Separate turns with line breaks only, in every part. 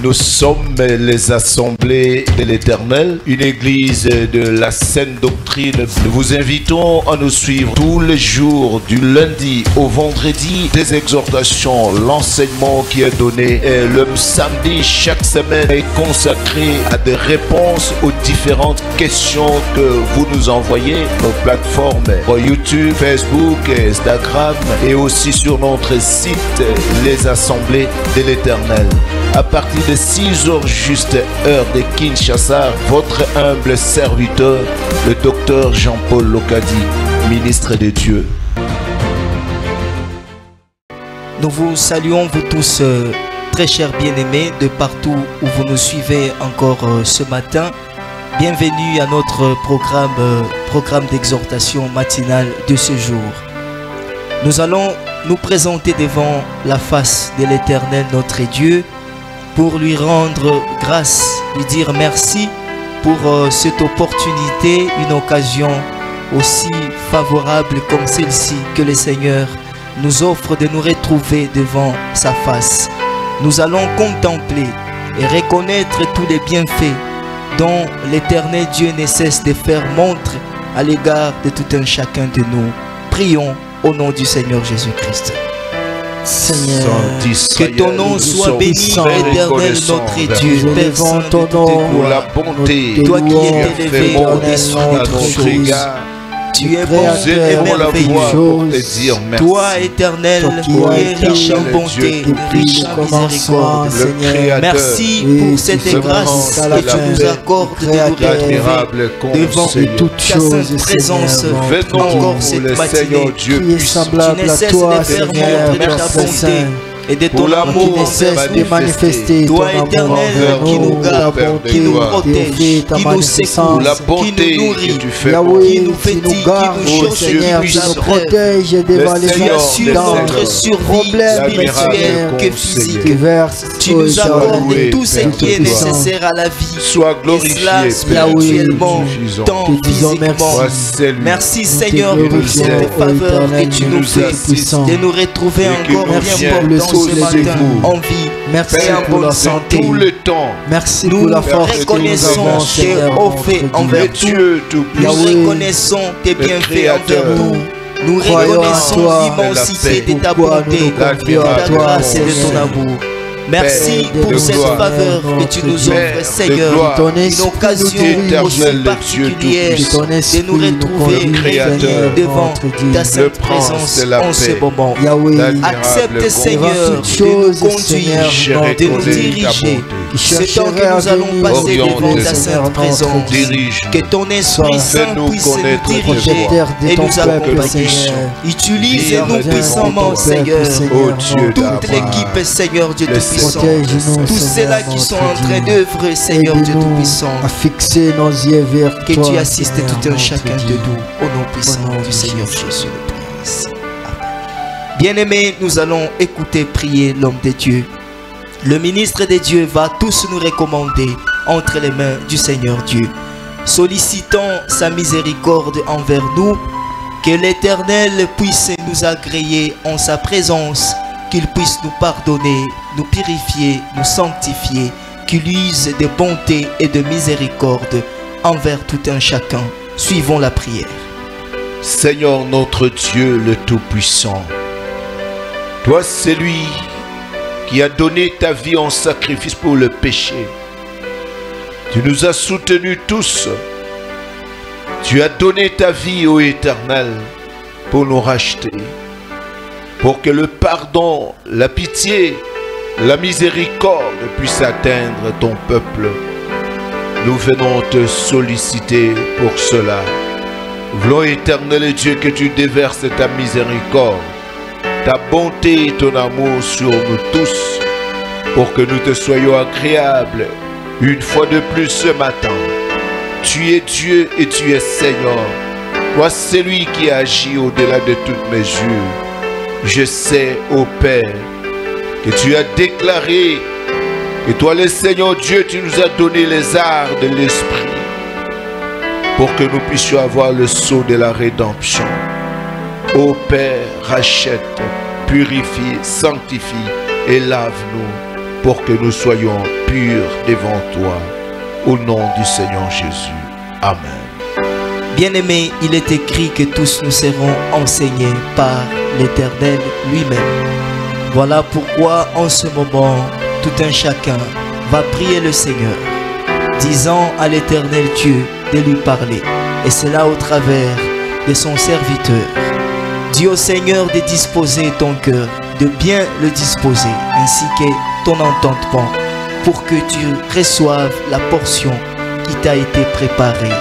Nous sommes les assemblées de l'Éternel, une église de la saine doctrine. Nous vous invitons à nous suivre tous les jours, du lundi au vendredi, des exhortations, l'enseignement qui est donné. Et le samedi, chaque semaine, est consacré à des réponses aux différentes questions que vous nous envoyez. Nos plateformes YouTube, Facebook, Instagram et aussi sur notre site, les assemblées de l'Éternel. À partir de 6h juste heure de Kinshasa, votre humble serviteur, le docteur Jean-Paul Lokadi, ministre de Dieu.
Nous vous saluons, vous tous, très chers bien-aimés, de partout où vous nous suivez encore ce matin. Bienvenue à notre programme d'exhortation matinale de ce jour. Nous allons nous présenter devant la face de l'Éternel, notre Dieu, pour lui rendre grâce, lui dire merci pour cette opportunité, une occasion aussi favorable comme celle-ci que le Seigneur nous offre de nous retrouver devant sa face. Nous allons contempler et reconnaître tous les bienfaits dont l'Éternel Dieu ne cesse de faire montre à l'égard de tout un chacun de nous. Prions au nom du Seigneur Jésus-Christ. Seigneur, que ton nom soit béni, Éternel notre Dieu, Père Saint de toutes
pour la bonté,
toi qui es élevé au-dessus de toutes choses. Tu es bon et merveilleux. Toi, Éternel, qui es riche en bonté, riche en miséricorde. Merci pour cette grâce que tu nous accordes de nous retrouver devant ta sainte présence encore cette matinée. Tu ne cesses de faire montre de ta bonté et de ton amour
de manifester
toi Éternel qui nous garde, qui nous protège, qui nous secoue, qui nous nourrit, qui nous fait qui nous
Seigneur, qui nous protège devant les
sur notre survie spirituelle que physique. Tu nous accordes tout ce qui est nécessaire à la vie.
Sois glorifié
spirituellement, tant physiquement. Merci Seigneur pour cette faveur que tu nous fais de nous retrouver encore bien portants ce matin en vie.
Merci pour la santé,
tout le temps.
Merci pour la force que nous avons,
Seigneur, offert envers nous. Nous reconnaissons tes bienfaits envers nous. Nous reconnaissons l'immensité de ta bonté, de ta grâce et de ton amour. Merci pour cette faveur que tu nous offres, Seigneur, une occasion aussi particulière de nous retrouver devant ta sainte présence en ce moment. Accepte, Seigneur, de nous conduire, de nous diriger. Ce temps que nous allons passer devant ta sainte présence, que ton Esprit Saint puisse nous diriger et nous accompagner. Utilise-nous puissamment, Seigneur, toute l'équipe, Seigneur Dieu Tout-Puissant. Tous ceux-là qui sont en train d'œuvrer, Seigneur Dieu Tout-Puissant,
à fixer nos yeux vers
toi, que tu assistes tout un chacun de nous, au nom puissant du Seigneur Jésus. Bien-aimés, nous allons écouter prier l'homme de Dieu. Le ministre de Dieu va tous nous recommander entre les mains du Seigneur Dieu, sollicitant sa miséricorde envers nous, que l'Éternel puisse nous agréer en sa présence, qu'il puisse nous pardonner, nous purifier, nous sanctifier, qu'il use de bonté et de miséricorde envers tout un chacun. Suivons la prière.
Seigneur notre Dieu le Tout-Puissant, toi celui qui a donné ta vie en sacrifice pour le péché, tu nous as soutenus tous. Tu as donné ta vie au Éternel pour nous racheter, pour que le pardon, la pitié, la miséricorde puissent atteindre ton peuple. Nous venons te solliciter pour cela. Voulons, Éternel Dieu, que tu déverses ta miséricorde, ta bonté et ton amour sur nous tous, pour que nous te soyons agréables une fois de plus ce matin. Tu es Dieu et tu es Seigneur. Toi, celui qui agit au-delà de toutes mesures. Je sais, ô Père, que tu as déclaré que toi, le Seigneur Dieu, tu nous as donné les arts de l'Esprit pour que nous puissions avoir le sceau de la rédemption. Ô Père, rachète, purifie, sanctifie et lave-nous pour que nous soyons purs devant toi. Au nom du Seigneur Jésus. Amen.
Bien-aimés, il est écrit que tous nous serons enseignés par l'Éternel lui-même. Voilà pourquoi en ce moment, tout un chacun va prier le Seigneur, disant à l'Éternel Dieu de lui parler. Et c'est là au travers de son serviteur. Dis au Seigneur de disposer ton cœur, de bien le disposer, ainsi que ton entendement, pour que tu reçoives la portion qui t'a été préparée.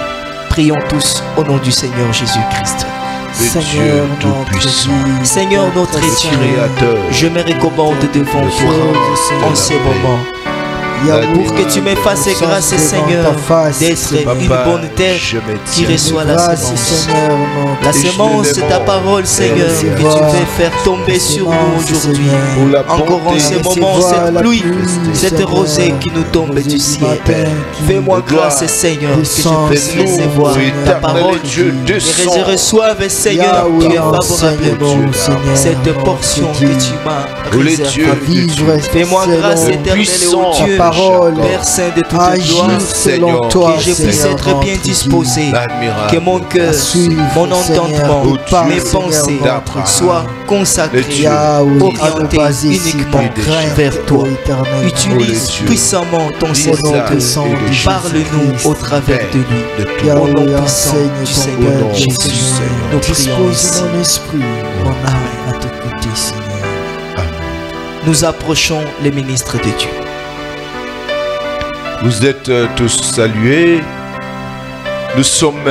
Prions tous au nom du Seigneur Jésus-Christ.
Seigneur notre Dieu,
Seigneur notre Créateur, je me recommande devant toi en ce moment. Pour que tu me fasses grâce, Seigneur, d'être une bonne terre qui reçoit la semence. La semence, ta parole, Seigneur, que tu veux faire tomber sur nous aujourd'hui. Encore en ce moment, cette pluie, cette rosée qui nous tombe du ciel. Fais-moi grâce, Seigneur, que je puisse recevoir ta parole et que je reçoive, Seigneur, favorablement cette portion que tu m'as réservée. Fais-moi grâce, éternelle, ô Dieu, Père Saint de toute gloire,
selon toi,
que je puisse être bien disposé, que mon cœur, mon entendement, mes pensées soient consacrés, orientés uniquement vers toi. Utilise puissamment ton serviteur, parle-nous au travers de lui. Au nom puissant du Seigneur Jésus, nous prions ici. Nous approchons les ministres de Dieu.
Vous êtes tous salués. Nous sommes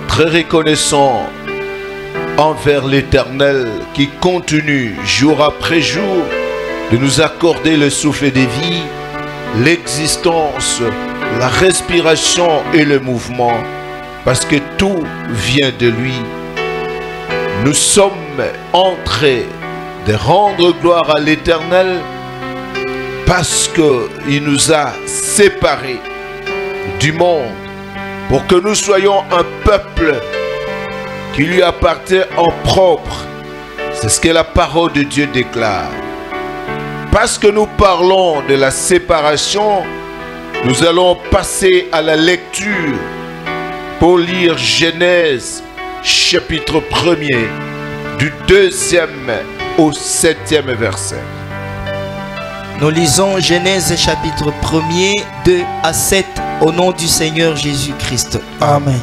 très reconnaissants envers l'Éternel qui continue jour après jour de nous accorder le souffle de vie, l'existence, la respiration et le mouvement, parce que tout vient de lui. Nous sommes en train de rendre gloire à l'Éternel parce qu'il nous a séparés du monde pour que nous soyons un peuple qui lui appartient en propre. C'est ce que la parole de Dieu déclare. Parce que nous parlons de la séparation, nous allons passer à la lecture pour lire Genèse chapitre 1er du 2e au 7e verset.
Nous lisons Genèse chapitre 1er, 2 à 7 au nom du Seigneur Jésus-Christ.
Amen.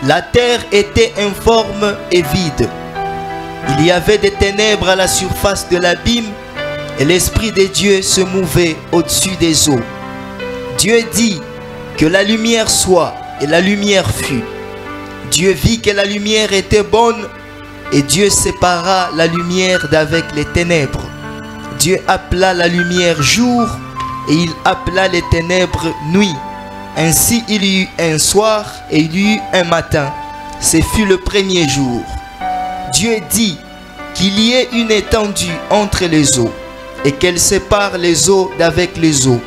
La terre était informe et vide. Il y avait des ténèbres à la surface de l'abîme et l'Esprit de Dieu se mouvait au-dessus des eaux. Dieu dit que la lumière soit et la lumière fut. Dieu vit que la lumière était bonne et Dieu sépara la lumière d'avec les ténèbres. Dieu appela la lumière jour et il appela les ténèbres nuit. Ainsi il y eut un soir et il y eut un matin. Ce fut le premier jour. Dieu dit qu'il y ait une étendue entre les eaux et qu'elle sépare les eaux d'avec les eaux.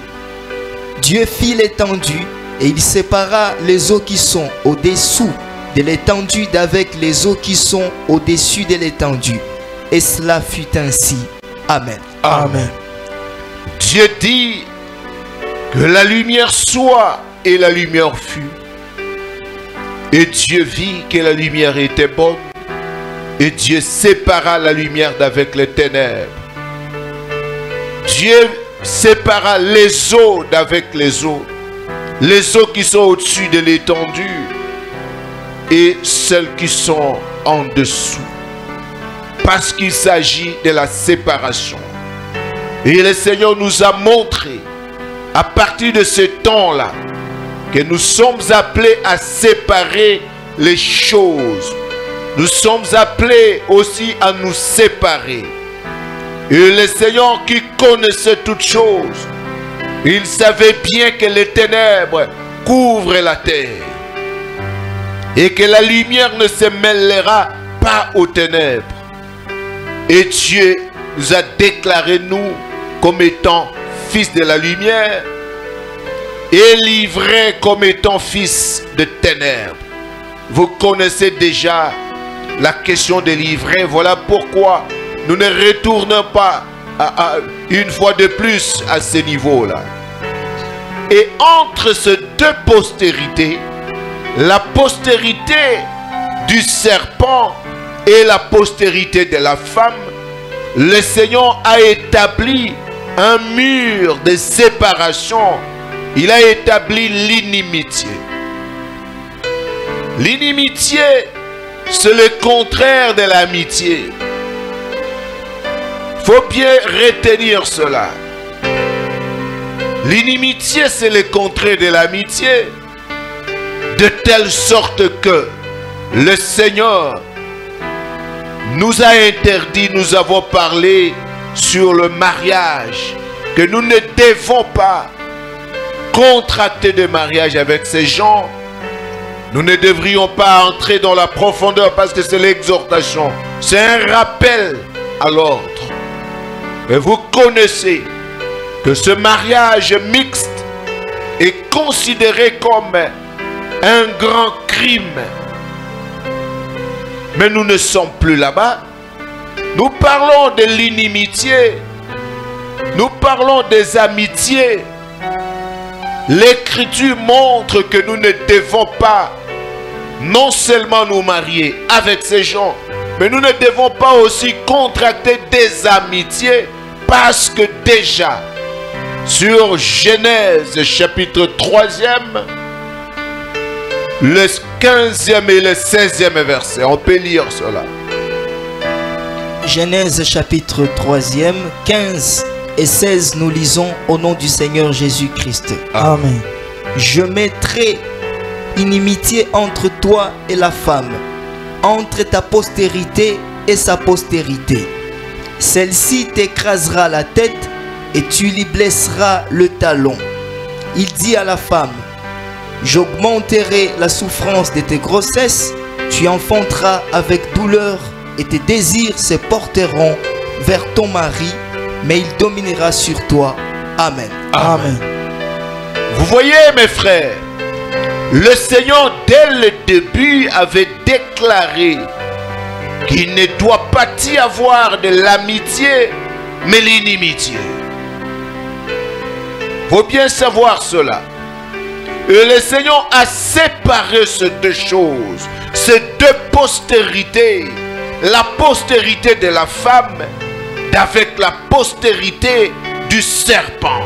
Dieu fit l'étendue et il sépara les eaux qui sont au-dessous de l'étendue d'avec les eaux qui sont au-dessus de l'étendue. Et cela fut ainsi. Amen.
Amen. Dieu dit que la lumière soit et la lumière fut. Et Dieu vit que la lumière était bonne. Et Dieu sépara la lumière d'avec les ténèbres. Dieu sépara les eaux d'avec les eaux. Les eaux qui sont au-dessus de l'étendue et celles qui sont en dessous. Parce qu'il s'agit de la séparation. Et le Seigneur nous a montré, à partir de ce temps-là, que nous sommes appelés à séparer les choses. Nous sommes appelés aussi à nous séparer. Et le Seigneur qui connaissait toutes choses, il savait bien que les ténèbres couvrent la terre. Et que la lumière ne se mêlera pas aux ténèbres. Et Dieu nous a déclaré nous comme étant fils de la lumière et livrés comme étant fils de ténèbres. Vous connaissez déjà la question des livrés. Voilà pourquoi nous ne retournons pas une fois de plus à ce niveau-là. Et entre ces deux postérités, la postérité du serpent et la postérité de la femme, le Seigneur a établi un mur de séparation. Il a établi l'inimitié. L'inimitié, c'est le contraire de l'amitié. Il faut bien retenir cela. L'inimitié, c'est le contraire de l'amitié. De telle sorte que le Seigneur nous a interdit, nous avons parlé sur le mariage, que nous ne devons pas contracter de mariage avec ces gens. Nous ne devrions pas entrer dans la profondeur parce que c'est l'exhortation. C'est un rappel à l'ordre. Et vous connaissez que ce mariage mixte est considéré comme un grand crime. Mais nous ne sommes plus là-bas. Nous parlons de l'inimitié. Nous parlons des amitiés. L'Écriture montre que nous ne devons pas non seulement nous marier avec ces gens, mais nous ne devons pas aussi contracter des amitiés, parce que déjà, sur Genèse chapitre 3e, le 15e et le 16e verset, on peut lire cela.
Genèse chapitre 3e, 15 et 16, nous lisons au nom du Seigneur Jésus-Christ.
Amen.
Je mettrai inimitié entre toi et la femme, entre ta postérité et sa postérité. Celle-ci t'écrasera la tête et tu lui blesseras le talon. Il dit à la femme: j'augmenterai la souffrance de tes grossesses, tu enfanteras avec douleur et tes désirs se porteront vers ton mari, mais il dominera sur toi. Amen.
Amen.
Vous voyez, mes frères, le Seigneur dès le début avait déclaré qu'il ne doit pas y avoir de l'amitié, mais l'inimitié. Il faut bien savoir cela. Et le Seigneur a séparé ces deux choses, ces deux postérités, la postérité de la femme avec la postérité du serpent.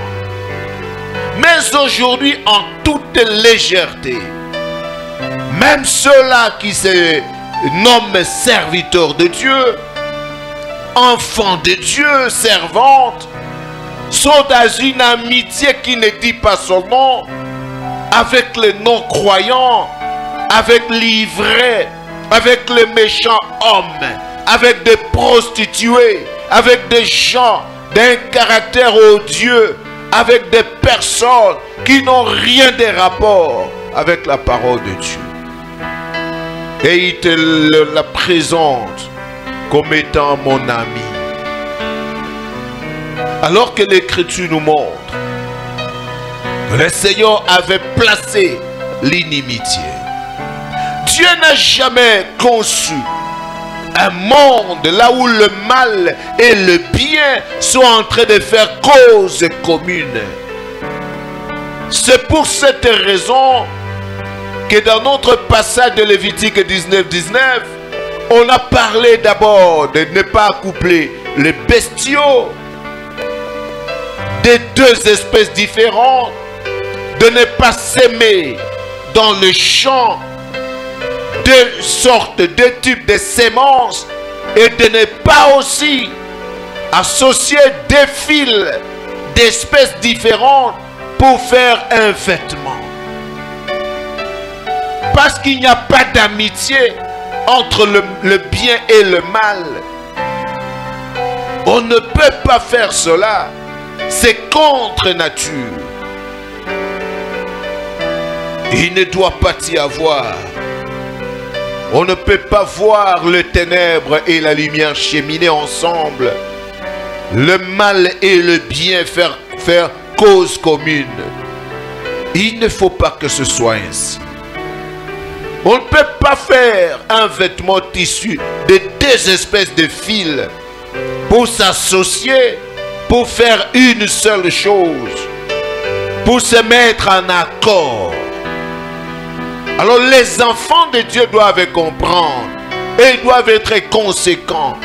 Mais aujourd'hui, en toute légèreté, même ceux-là qui se nomment serviteurs de Dieu, enfants de Dieu, servantes, sont dans une amitié qui ne dit pas son nom, avec les non-croyants, avec l'ivraie, avec les méchants hommes, avec des prostituées, avec des gens d'un caractère odieux, avec des personnes qui n'ont rien de rapport avec la parole de Dieu. Et il te la présente comme étant mon ami. Alors que l'Écriture nous montre que le Seigneur avait placé l'inimitié. Dieu n'a jamais conçu un monde là où le mal et le bien sont en train de faire cause commune. C'est pour cette raison que dans notre passage de Lévitique 19:19, on a parlé d'abord de ne pas accoupler les bestiaux des deux espèces différentes, de ne pas s'aimer dans le champ deux sortes, deux types de semences, et de ne pas aussi associer des fils d'espèces différentes pour faire un vêtement. Parce qu'il n'y a pas d'amitié entre le bien et le mal. On ne peut pas faire cela. C'est contre nature. Il ne doit pas y avoir. On ne peut pas voir le ténèbre et la lumière cheminer ensemble. Le mal et le bien faire cause commune. Il ne faut pas que ce soit ainsi. On ne peut pas faire un vêtement tissu de deux espèces de fils pour s'associer pour faire une seule chose, pour se mettre en accord. Alors les enfants de Dieu doivent comprendre et doivent être conséquents.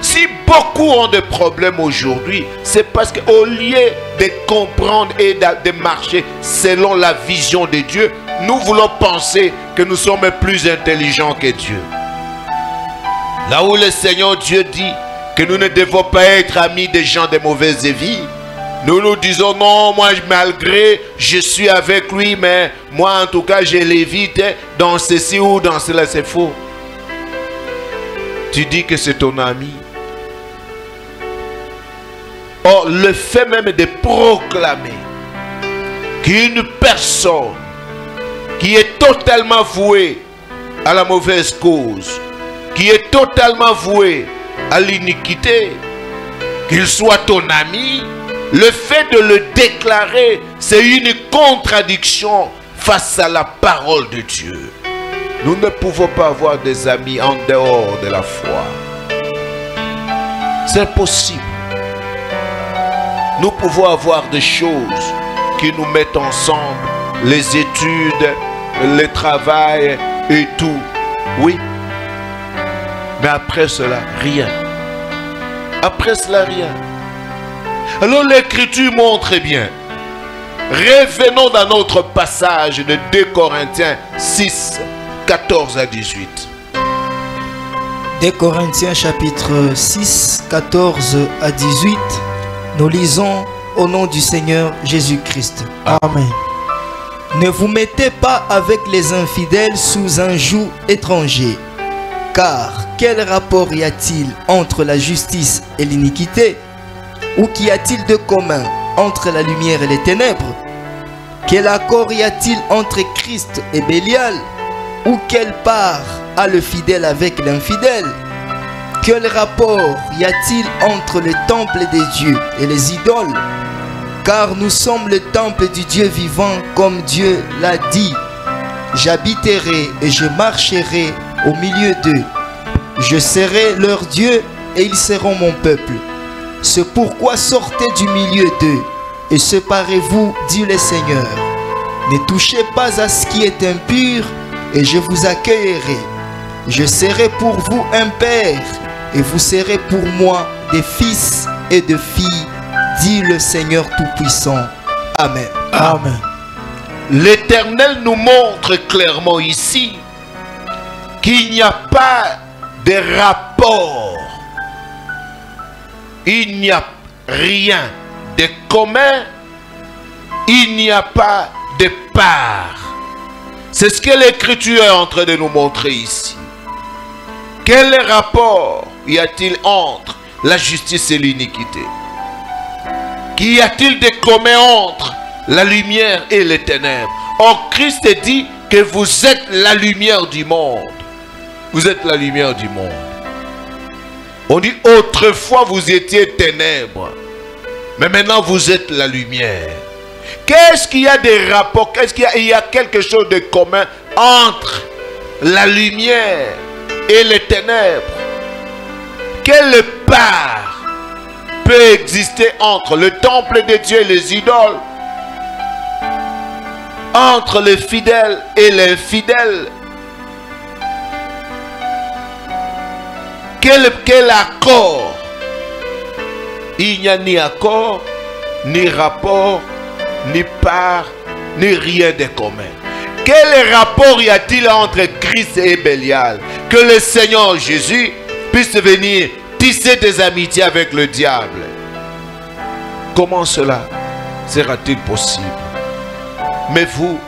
Si beaucoup ont des problèmes aujourd'hui, c'est parce qu'au lieu de comprendre et de marcher selon la vision de Dieu, nous voulons penser que nous sommes plus intelligents que Dieu. Là où le Seigneur Dieu dit que nous ne devons pas être amis des gens de mauvaise vie, nous nous disons non, moi malgré je suis avec lui, mais moi en tout cas je l'évite dans ceci ou dans cela. C'est faux. Tu dis que c'est ton ami. Or, le fait même de proclamer qu'une personne qui est totalement vouée à la mauvaise cause, qui est totalement vouée à l'iniquité, qu'il soit ton ami, le fait de le déclarer, c'est une contradiction face à la parole de Dieu. Nous ne pouvons pas avoir des amis en dehors de la foi. C'est impossible. Nous pouvons avoir des choses qui nous mettent ensemble, les études, le travail et tout. Oui. Mais après cela, rien. Après cela, rien. Alors l'Écriture montre bien. Revenons dans notre passage de 2 Corinthiens 6, 14 à 18.
2 Corinthiens chapitre 6, 14 à 18. Nous lisons au nom du Seigneur Jésus-Christ.
Amen.
Ne vous mettez pas avec les infidèles sous un joug étranger. Car quel rapport y a-t-il entre la justice et l'iniquité? Ou qu'y a-t-il de commun entre la lumière et les ténèbres? Quel accord y a-t-il entre Christ et Bélial? Ou quelle part a le fidèle avec l'infidèle? Quel rapport y a-t-il entre le temple des dieux et les idoles? Car nous sommes le temple du Dieu vivant, comme Dieu l'a dit. J'habiterai et je marcherai au milieu d'eux. Je serai leur Dieu et ils seront mon peuple. C'est pourquoi sortez du milieu d'eux et séparez-vous, dit le Seigneur. Ne touchez pas à ce qui est impur et je vous accueillerai. Je serai pour vous un père et vous serez pour moi des fils et de filles, dit le Seigneur Tout-Puissant. Amen.
Amen.
L'Éternel nous montre clairement ici qu'il n'y a pas de rapport. Il n'y a rien de commun. Il n'y a pas de part. C'est ce que l'Écriture est en train de nous montrer ici. Quel rapport y a-t-il entre la justice et l'iniquité? Qu'y a-t-il de commun entre la lumière et les ténèbres? Or, Christ dit que vous êtes la lumière du monde. Vous êtes la lumière du monde. On dit autrefois vous étiez ténèbres, mais maintenant vous êtes la lumière. Qu'est-ce qu'il y a des rapports? Qu'est-ce qu'il y a? Il y a quelque chose de commun entre la lumière et les ténèbres. Quelle part peut exister entre le temple de Dieu et les idoles, entre les fidèles et les infidèles? Quel accord? Il n'y a ni accord, ni rapport, ni part, ni rien de commun. Quel rapport y a-t-il entre Christ et Bélial? Que le Seigneur Jésus puisse venir tisser des amitiés avec le diable. Comment cela sera-t-il possible? Mais vous,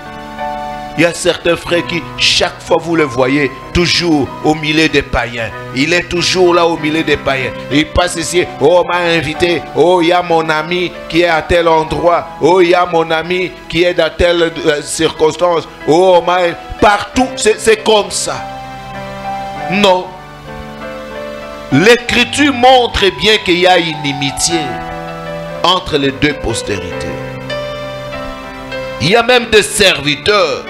il y a certains frères qui, chaque fois vous le voyez, toujours au milieu des païens. Il est toujours là au milieu des païens. Il passe ici, oh, m'a invité. Oh, il y a mon ami qui est à tel endroit. Oh, il y a mon ami qui est dans telle circonstance. Oh, partout, c'est comme ça. Non. L'Écriture montre bien qu'il y a une inimitié entre les deux postérités. Il y a même des serviteurs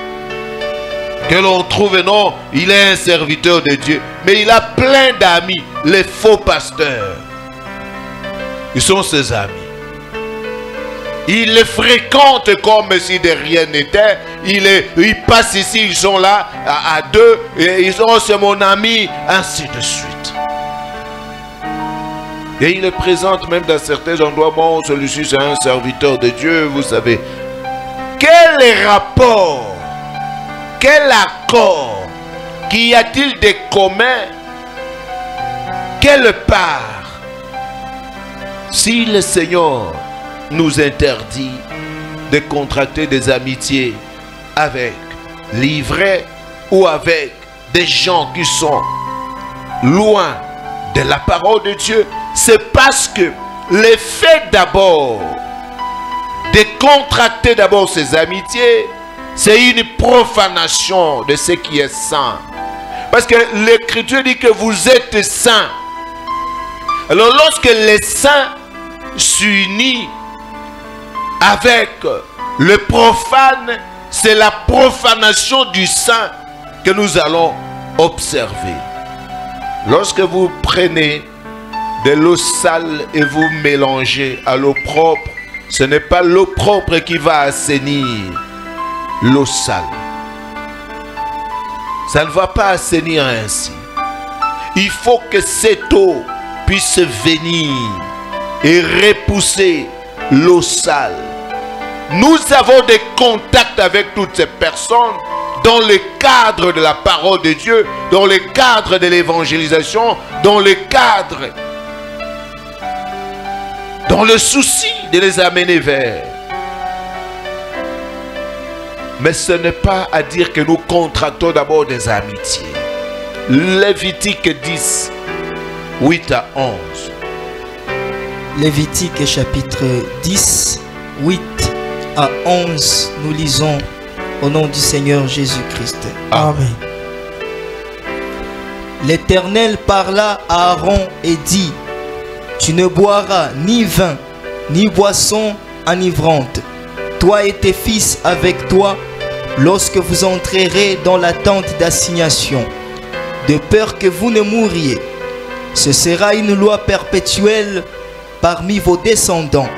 que l'on trouve, non, il est un serviteur de Dieu, mais il a plein d'amis, les faux pasteurs. Ils sont ses amis. Il les fréquente comme si de rien n'était. Ils passent ici, ils sont là à deux. Et ils ont, c'est mon ami, ainsi de suite. Et il le présente même dans certains endroits. Bon, celui-ci c'est un serviteur de Dieu, vous savez. Quel rapport, quel accord, qu'y a-t-il de commun? Quelle part? Si le Seigneur nous interdit de contracter des amitiés avec l'ivraie ou avec des gens qui sont loin de la parole de Dieu, c'est parce que l'effet d'abord de contracter d'abord ces amitiés, c'est une profanation de ce qui est saint. Parce que l'Écriture dit que vous êtes saints. Alors lorsque les saints s'unissent avec le profane, c'est la profanation du saint que nous allons observer. Lorsque vous prenez de l'eau sale et vous mélangez à l'eau propre, ce n'est pas l'eau propre qui va assainir l'eau sale. Ça ne va pas assainir ainsi. Il faut que cette eau puisse venir et repousser l'eau sale. Nous avons des contacts avec toutes ces personnes dans le cadre de la parole de Dieu, dans le cadre de l'évangélisation, dans le cadre, dans le souci de les amener vers. Mais ce n'est pas à dire que nous contractons d'abord des amitiés. Lévitique 10, 8 à 11.
Lévitique chapitre 10, 8 à 11, nous lisons au nom du Seigneur Jésus-Christ.
Amen.
L'Éternel parla à Aaron et dit: tu ne boiras ni vin, ni boisson enivrante, toi et tes fils avec toi, lorsque vous entrerez dans la tente d'assignation, de peur que vous ne mouriez. Ce sera une loi perpétuelle parmi vos descendants,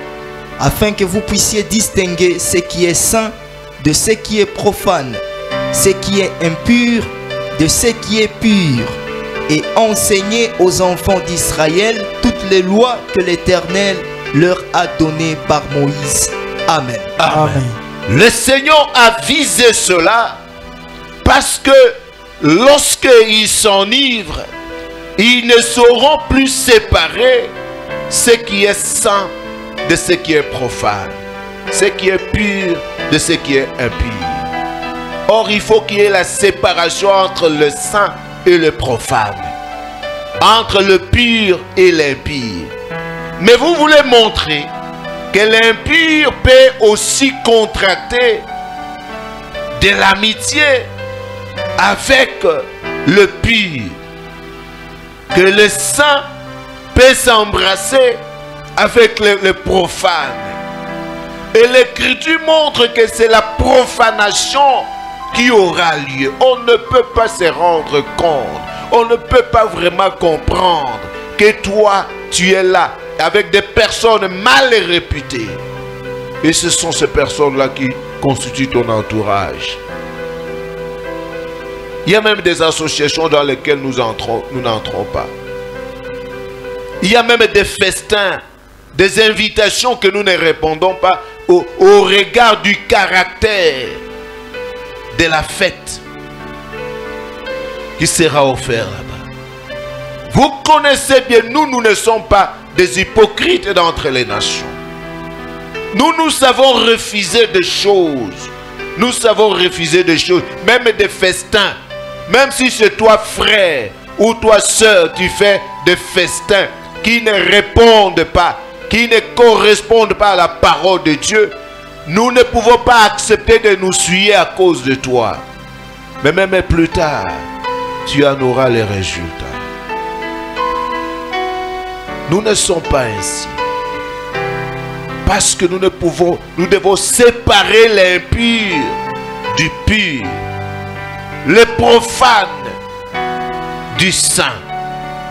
afin que vous puissiez distinguer ce qui est saint de ce qui est profane, ce qui est impur de ce qui est pur, et enseigner aux enfants d'Israël toutes les lois que l'Éternel leur a données par Moïse. Amen.
Amen. Le Seigneur a visé cela parce que lorsqu'ils s'enivrent, ils ne sauront plus séparer ce qui est saint de ce qui est profane, ce qui est pur de ce qui est impur. Or, il faut qu'il y ait la séparation entre le saint et le profane, entre le pur et l'impur. Mais vous voulez montrer que l'impur peut aussi contracter de l'amitié avec le pur, que le saint peut s'embrasser avec le profane. Et l'Écriture montre que c'est la profanation qui aura lieu. On ne peut pas se rendre compte, on ne peut pas vraiment comprendre que toi, tu es là avec des personnes mal réputées. Et ce sont ces personnes-là qui constituent ton entourage. Il y a même des associations dans lesquelles nous n'entrons pas. Il y a même des festins, des invitations que nous ne répondons pas au regard du caractère de la fête qui sera offerte là-bas. Vous connaissez bien, nous ne sommes pas des hypocrites d'entre les nations. Nous savons refuser des choses. Nous savons refuser des choses, même des festins. Même si c'est toi frère ou toi sœur, tu fais des festins qui ne répondent pas, qui ne correspondent pas à la parole de Dieu, nous ne pouvons pas accepter de nous souiller à cause de toi. Mais même plus tard, tu en auras les résultats. Nous ne sommes pas ainsi. Parce que nous devons séparer l'impur du pur, le profane du saint.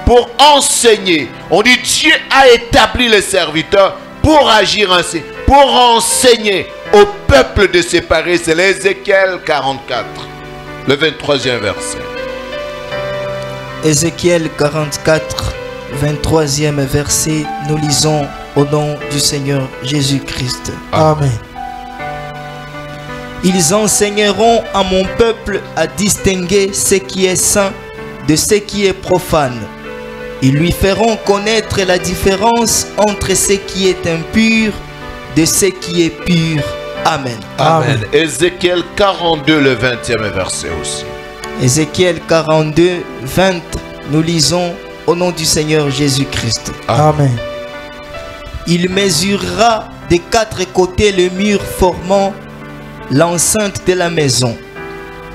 Pour enseigner, on dit Dieu a établi les serviteurs pour agir ainsi, pour enseigner au peuple de séparer. C'est l'Ézéchiel 44, le 23e verset.
Ézéchiel 44, 23e verset, nous lisons au nom du Seigneur Jésus-Christ.
Amen.
Ils enseigneront à mon peuple à distinguer ce qui est saint de ce qui est profane. Ils lui feront connaître la différence entre ce qui est impur de ce qui est pur. Amen.
Amen. Ézéchiel 42, le 20e verset aussi.
Ézéchiel 42, 20, nous lisons au nom du Seigneur Jésus-Christ.
Amen.
Il mesurera des quatre côtés le mur formant l'enceinte de la maison.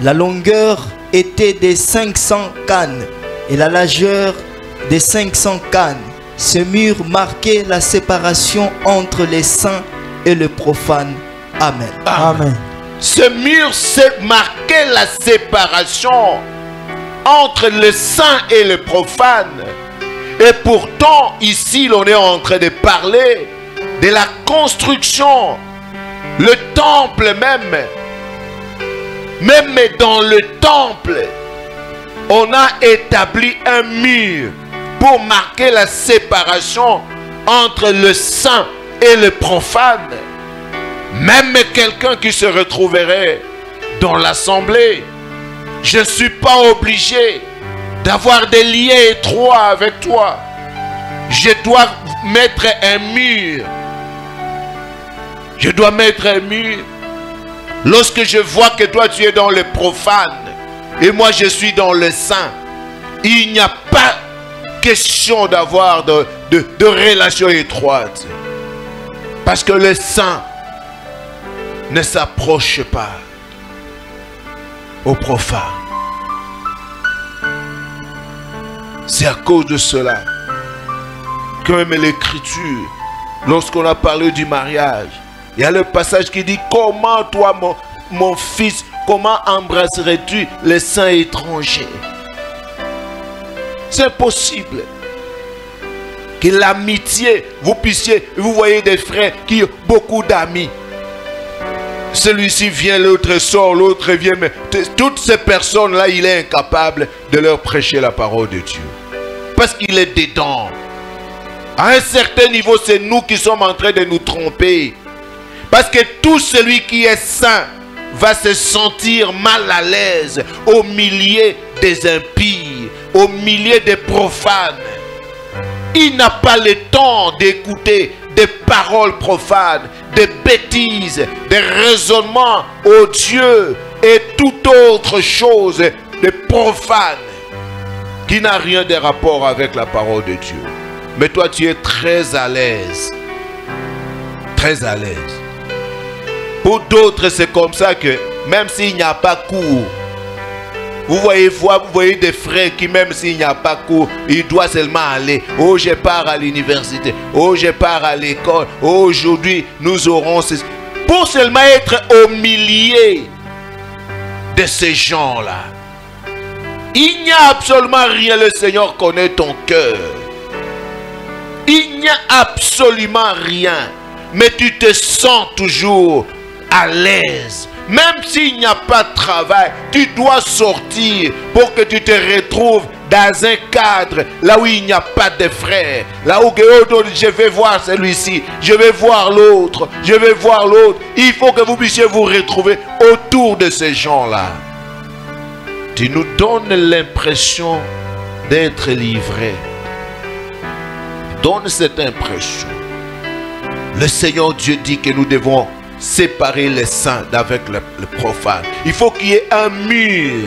La longueur était de 500 cannes et la largeur de 500 cannes. Ce mur marquait la séparation entre les saints et le profane. Amen.
Amen.
Ce mur marquait la séparation entre le saint et le profane. Et pourtant, ici, l'on est en train de parler de la construction. Le temple même dans le temple, on a établi un mur pour marquer la séparation entre le saint et le profane. Même quelqu'un qui se retrouverait dans l'assemblée, je ne suis pas obligé d'avoir des liens étroits avec toi. Je dois mettre un mur. Je dois mettre un mur. Lorsque je vois que toi tu es dans le profane et moi je suis dans le saint, il n'y a pas question d'avoir de relations étroites. Parce que le saint ne s'approche pas au profane. C'est à cause de cela que même l'Écriture, lorsqu'on a parlé du mariage, il y a le passage qui dit: comment toi mon fils, comment embrasserais-tu les saints étrangers? C'est impossible que l'amitié, vous voyez des frères qui ont beaucoup d'amis. Celui-ci vient, l'autre sort, l'autre vient. Mais toutes ces personnes-là, il est incapable de leur prêcher la parole de Dieu. Parce qu'il est dedans. À un certain niveau, c'est nous qui sommes en train de nous tromper. Parce que tout celui qui est saint va se sentir mal à l'aise au milieu des impies, au milieu des profanes. Il n'a pas le temps d'écouter des paroles profanes, des bêtises, des raisonnements odieux et toute autre chose de profane qui n'a rien de rapport avec la parole de Dieu. Mais toi, tu es très à l'aise. Très à l'aise. Pour d'autres, c'est comme ça que même s'il n'y a pas cours, vous voyez des frères qui, même s'il n'y a pas cours, il doit seulement aller. Oh, je pars à l'université. Oh, je pars à l'école. Oh, aujourd'hui, nous aurons... Pour seulement être au milieu de ces gens-là. Il n'y a absolument rien. Le Seigneur connaît ton cœur. Il n'y a absolument rien. Mais tu te sens toujours à l'aise. Même s'il n'y a pas de travail, tu dois sortir pour que tu te retrouves dans un cadre là où il n'y a pas de frères. Là où je vais voir celui-ci, je vais voir l'autre, je vais voir l'autre. Il faut que vous puissiez vous retrouver autour de ces gens-là. Tu nous donnes l'impression d'être livrés. Donne cette impression. Le Seigneur Dieu dit que nous devons séparer les saints d'avec le profane. Il faut qu'il y ait un mur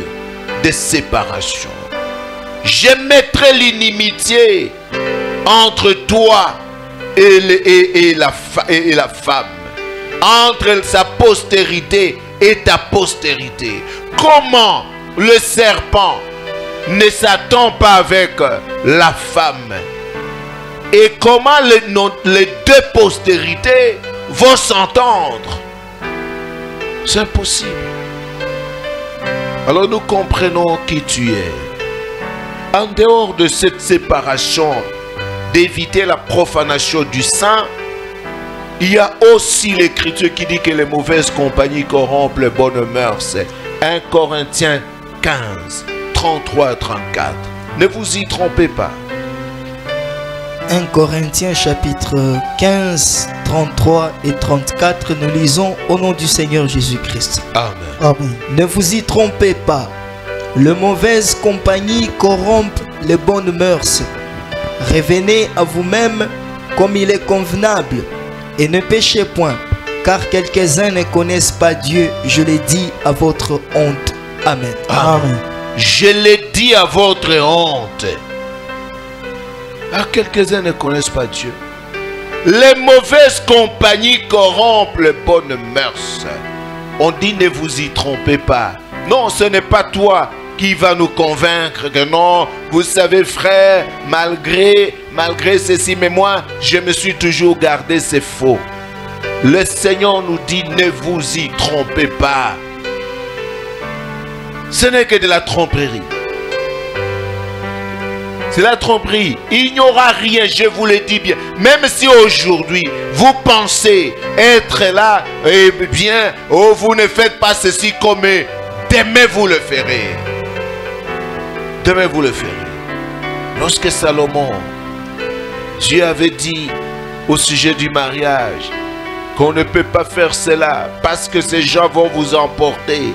de séparation. Je mettrai l'inimitié entre toi et la femme, entre sa postérité et ta postérité. Comment le serpent ne s'attend pas avec la femme? Et comment les deux postérités vont s'entendre? C'est impossible. Alors nous comprenons qui tu es. En dehors de cette séparation, d'éviter la profanation du saint, Il y a aussi l'écriture qui dit que les mauvaises compagnies corrompent les bonnes mœurs. 1 Corinthiens 15, 33 et 34. Ne vous y trompez pas.
1 Corinthiens chapitre 15, 33 et 34, nous lisons au nom du Seigneur Jésus-Christ.
Amen.
Amen.
Ne vous y trompez pas. Les mauvaises compagnies corrompent les bonnes mœurs. Revenez à vous-même comme il est convenable et ne péchez point, car quelques-uns ne connaissent pas Dieu. Je l'ai dit à votre honte. Amen.
Amen.
Je l'ai dit à votre honte. Ah, quelques-uns ne connaissent pas Dieu. Les mauvaises compagnies corrompent les bonnes mœurs. On dit ne vous y trompez pas. Non, ce n'est pas toi qui va nous convaincre que non, vous savez frère, malgré ceci, mais moi, je me suis toujours gardé, c'est faux. Le Seigneur nous dit ne vous y trompez pas. Ce n'est que de la tromperie. C'est la tromperie. Il n'y aura rien, je vous le dis bien. Même si aujourd'hui, vous pensez être là, eh bien, oh, vous ne faites pas ceci comme demain vous le ferez. Demain vous le ferez. Lorsque Salomon, Dieu avait dit au sujet du mariage qu'on ne peut pas faire cela parce que ces gens vont vous emporter,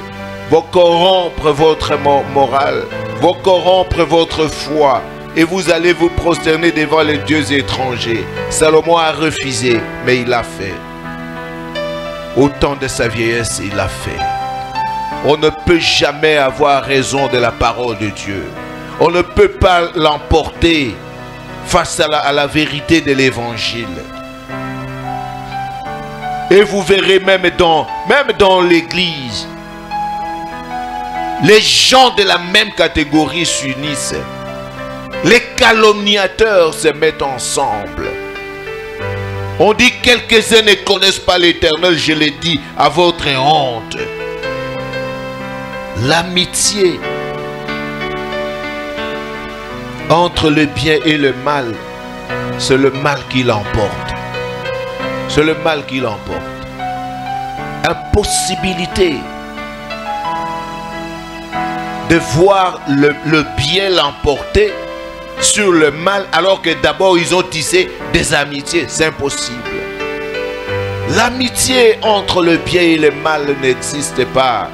vont corrompre votre morale, vont corrompre votre foi. Et vous allez vous prosterner devant les dieux étrangers. Salomon a refusé, mais il l'a fait. Au temps de sa vieillesse, il l'a fait. On ne peut jamais avoir raison de la parole de Dieu. On ne peut pas l'emporter face à la vérité de l'évangile. Et vous verrez même dans l'église, les gens de la même catégorie s'unissent. Les calomniateurs se mettent ensemble. On dit quelques-uns ne connaissent pas l'Éternel, je l'ai dit à votre honte. L'amitié entre le bien et le mal, c'est le mal qui l'emporte. C'est le mal qui l'emporte. Impossibilité de voir le bien l'emporter sur le mal, alors que d'abord ils ont tissé des amitiés. C'est impossible. L'amitié entre le bien et le mal n'existe pas.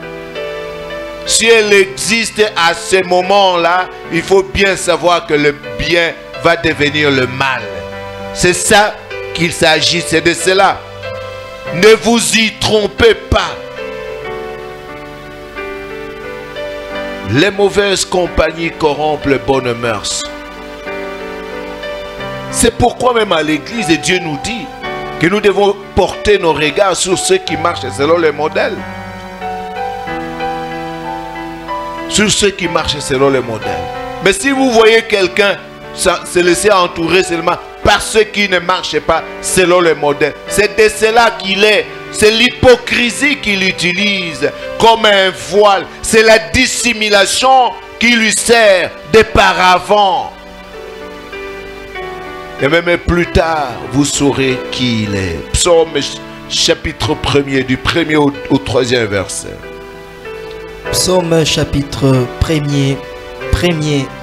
Si elle existe à ce moment-là, il faut bien savoir que le bien va devenir le mal. C'est ça qu'il s'agit, c'est de cela. Ne vous y trompez pas. Les mauvaises compagnies corrompent les bonnes mœurs. C'est pourquoi même à l'église, Dieu nous dit que nous devons porter nos regards sur ceux qui marchent selon les modèles. Sur ceux qui marchent selon les modèles. Mais si vous voyez quelqu'un se laisser entourer seulement par ceux qui ne marchent pas selon les modèles, c'est de cela qu'il est. C'est l'hypocrisie qu'il utilise comme un voile. C'est la dissimulation qui lui sert de paravent. Et même plus tard, vous saurez qui il est. Psaume chapitre 1er, du 1er au 3e verset.
Psaume chapitre 1er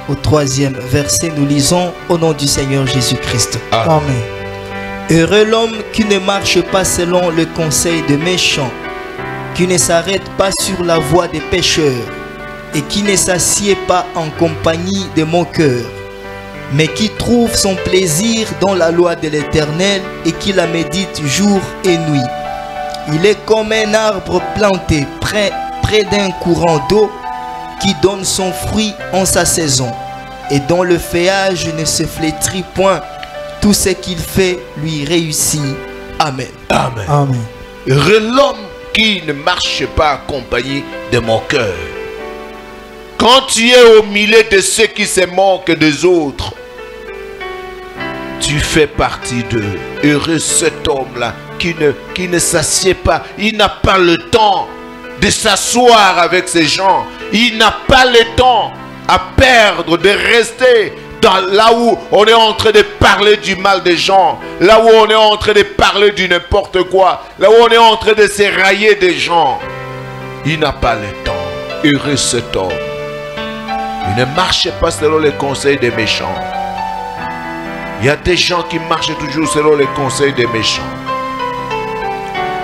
au 3e verset, nous lisons au nom du Seigneur Jésus-Christ.
Amen.
Heureux l'homme qui ne marche pas selon le conseil des méchants, qui ne s'arrête pas sur la voie des pécheurs, et qui ne s'assied pas en compagnie de moqueurs, mais qui trouve son plaisir dans la loi de l'Éternel et qui la médite jour et nuit. Il est comme un arbre planté près d'un courant d'eau qui donne son fruit en sa saison, et dont le feuillage ne se flétrit point. Tout ce qu'il fait lui réussit. Amen.
Amen.
Amen.
Heureux l'homme qui ne marche pas accompagné de moqueurs. Quand tu es au milieu de ceux qui se moquent des autres, tu fais partie d'eux. Heureux cet homme-là qui ne s'assied pas. Il n'a pas le temps de s'asseoir avec ces gens. Il n'a pas le temps à perdre, de rester là où on est en train de parler du mal des gens, là où on est en train de parler du n'importe quoi, là où on est en train de se railler des gens. Il n'a pas le temps. Heureux cet homme. Il ne marche pas selon les conseils des méchants. Il y a des gens qui marchent toujours selon les conseils des méchants.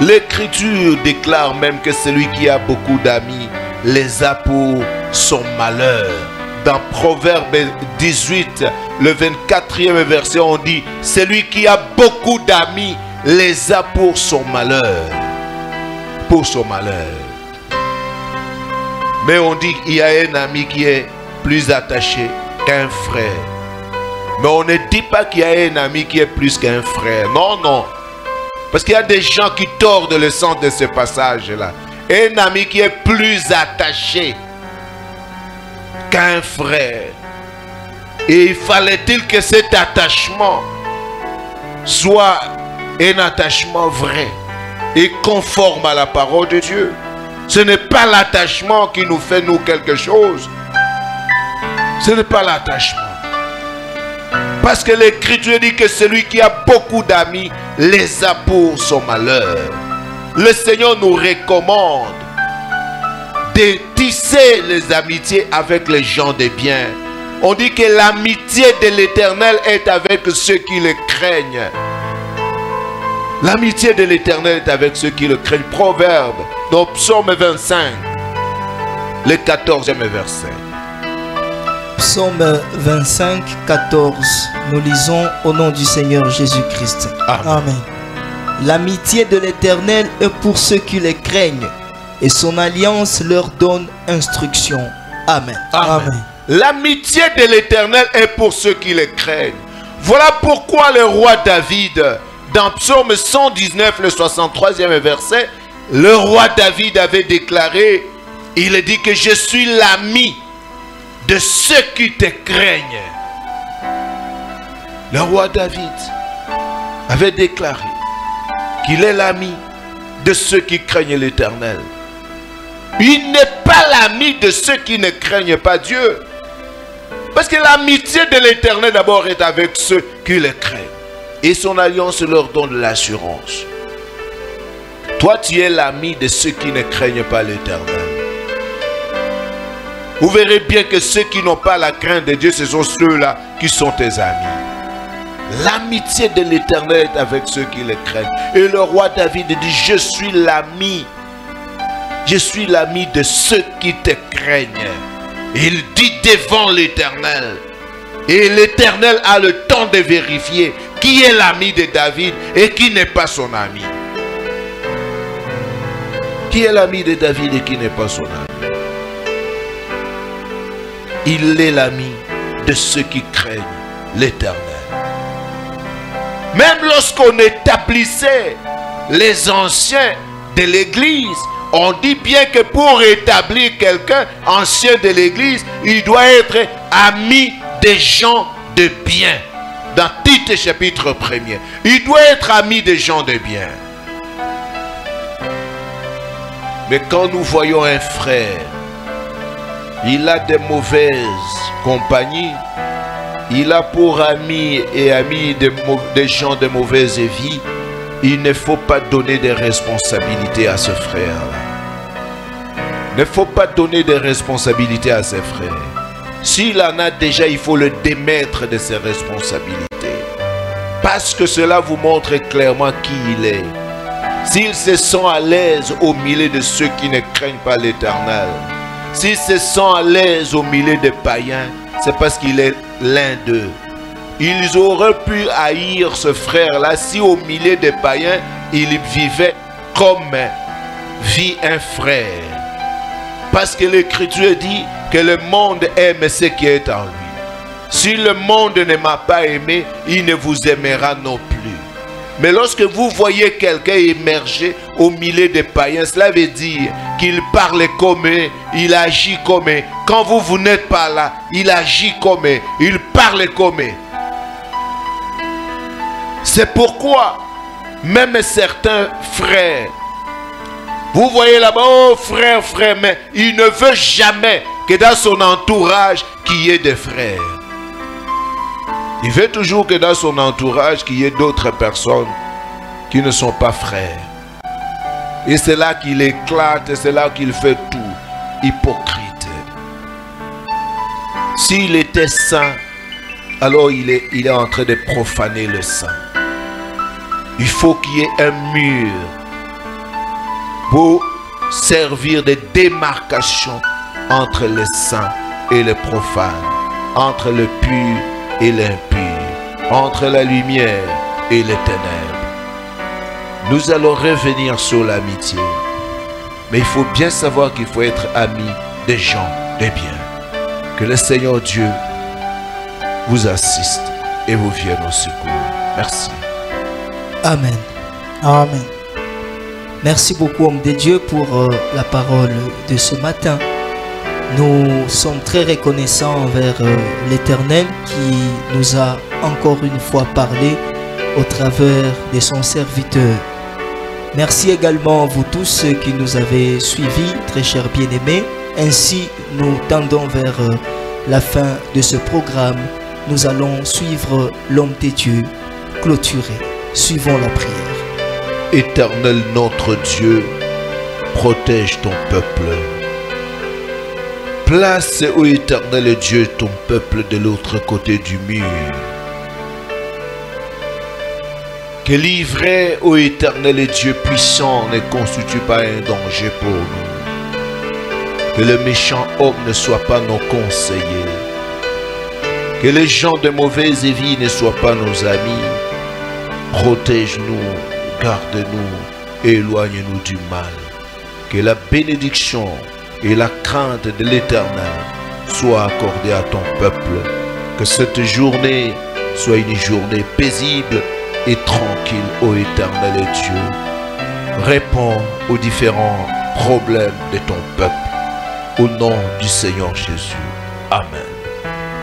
L'Écriture déclare même que celui qui a beaucoup d'amis les a pour son malheur. Dans Proverbe 18, le 24e verset, on dit « Celui qui a beaucoup d'amis les a pour son malheur. » Pour son malheur. Mais on dit qu'il y a un ami qui est plus attaché qu'un frère. Mais on ne dit pas qu'il y a un ami qui est plus qu'un frère. Non, non. Parce qu'il y a des gens qui tordent le sens de ce passage-là. Un ami qui est plus attaché qu'un frère. Et il fallait-il que cet attachement soit un attachement vrai et conforme à la parole de Dieu. Ce n'est pas l'attachement qui nous fait nous quelque chose. Ce n'est pas l'attachement. Parce que l'Écriture dit que celui qui a beaucoup d'amis les a pour son malheur. Le Seigneur nous recommande de tisser les amitiés avec les gens de bien. On dit que l'amitié de l'Éternel est avec ceux qui le craignent. L'amitié de l'Éternel est avec ceux qui le craignent. Proverbe, dans Psaume 25, le 14e verset.
Psaume 25, 14. Nous lisons au nom du Seigneur Jésus-Christ.
Amen.
Amen. L'amitié de l'Éternel est pour ceux qui le craignent, et son alliance leur donne instruction. Amen.
Amen. L'amitié de l'Éternel est pour ceux qui le craignent. Voilà pourquoi le roi David, dans Psaume 119, le 63e verset, le roi David avait déclaré, il dit que je suis l'ami de ceux qui te craignent. Le roi David avait déclaré qu'il est l'ami de ceux qui craignent l'Éternel. Il n'est pas l'ami de ceux qui ne craignent pas Dieu. Parce que l'amitié de l'Éternel d'abord est avec ceux qui le craignent. Et son alliance leur donne l'assurance. Toi, tu es l'ami de ceux qui ne craignent pas l'Éternel. Vous verrez bien que ceux qui n'ont pas la crainte de Dieu, ce sont ceux-là qui sont tes amis. L'amitié de l'Éternel est avec ceux qui le craignent. Et le roi David dit, je suis l'ami. Je suis l'ami de ceux qui te craignent. Il dit devant l'Éternel. Et l'Éternel a le temps de vérifier qui est l'ami de David et qui n'est pas son ami. Qui est l'ami de David et qui n'est pas son ami? Il est l'ami de ceux qui craignent l'Éternel. Même lorsqu'on établissait les anciens de l'Église, on dit bien que pour établir quelqu'un ancien de l'Église, il doit être ami des gens de bien. Dans Tite chapitre 1er, il doit être ami des gens de bien. Mais quand nous voyons un frère, il a de mauvaises compagnies, il a pour amis et amis des gens de mauvaise vie, il ne faut pas donner de responsabilités à ce frère-là. Il ne faut pas donner de responsabilités à ses frères. S'il en a déjà, il faut le démettre de ses responsabilités. Parce que cela vous montre clairement qui il est. S'il se sent à l'aise au milieu de ceux qui ne craignent pas l'Éternel, s'il se sent à l'aise au milieu des païens, c'est parce qu'il est l'un d'eux. Ils auraient pu haïr ce frère-là si au milieu des païens, il vivait comme vit un frère. Parce que l'Écriture dit que le monde aime ce qui est en lui. Si le monde ne m'a pas aimé, il ne vous aimera non plus. Mais lorsque vous voyez quelqu'un émerger au milieu des païens, cela veut dire qu'il parle comme eux, il agit comme eux. Quand vous n'êtes pas là, il agit comme eux, il parle comme eux. C'est pourquoi même certains frères, vous voyez là-bas, oh frère, frère, mais il ne veut jamais que dans son entourage qu'il y ait des frères. Il veut toujours que dans son entourage, qu'il y ait d'autres personnes qui ne sont pas frères. Et c'est là qu'il éclate, et c'est là qu'il fait tout. Hypocrite. S'il était saint, alors il est en train de profaner le saint. Il faut qu'il y ait un mur pour servir de démarcation entre les saints et les profanes, entre le pur et l'impur, entre la lumière et les ténèbres. Nous allons revenir sur l'amitié, mais il faut bien savoir qu'il faut être ami des gens de bien. Que le Seigneur Dieu vous assiste et vous vienne au secours. Merci.
Amen.
Amen.
Merci beaucoup, homme de Dieu, pour la parole de ce matin. Nous sommes très reconnaissants envers l'Éternel qui nous a encore une fois parlé au travers de son serviteur. Merci également à vous tous qui nous avez suivis, très chers bien-aimés. Ainsi, nous tendons vers la fin de ce programme. Nous allons suivre l'homme de Dieu, clôturer. Suivons la prière.
Éternel notre Dieu, protège ton peuple. Place, ô Éternel Dieu, ton peuple de l'autre côté du mur. Que l'ivraie, ô Éternel Dieu puissant, ne constitue pas un danger pour nous. Que le méchant homme ne soit pas nos conseillers. Que les gens de mauvaise vie ne soient pas nos amis. Protège-nous, garde-nous, éloigne-nous du mal. Que la bénédiction et la crainte de l'Éternel soient accordées à ton peuple. Que cette journée soit une journée paisible et tranquille, ô Éternel Dieu. Réponds aux différents problèmes de ton peuple. Au nom du Seigneur Jésus. Amen.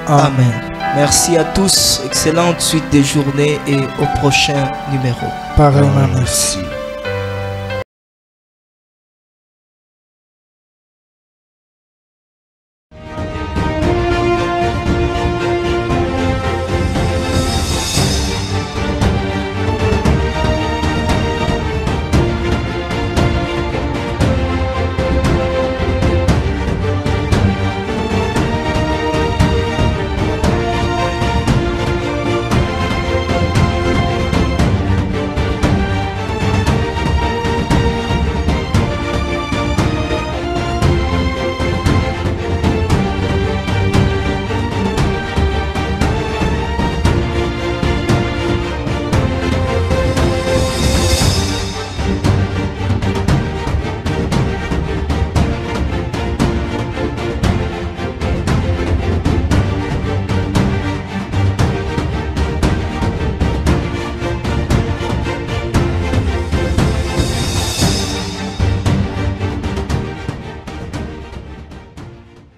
Amen. Merci à tous. Excellente suite des journées et au prochain numéro.
Pareillement, merci.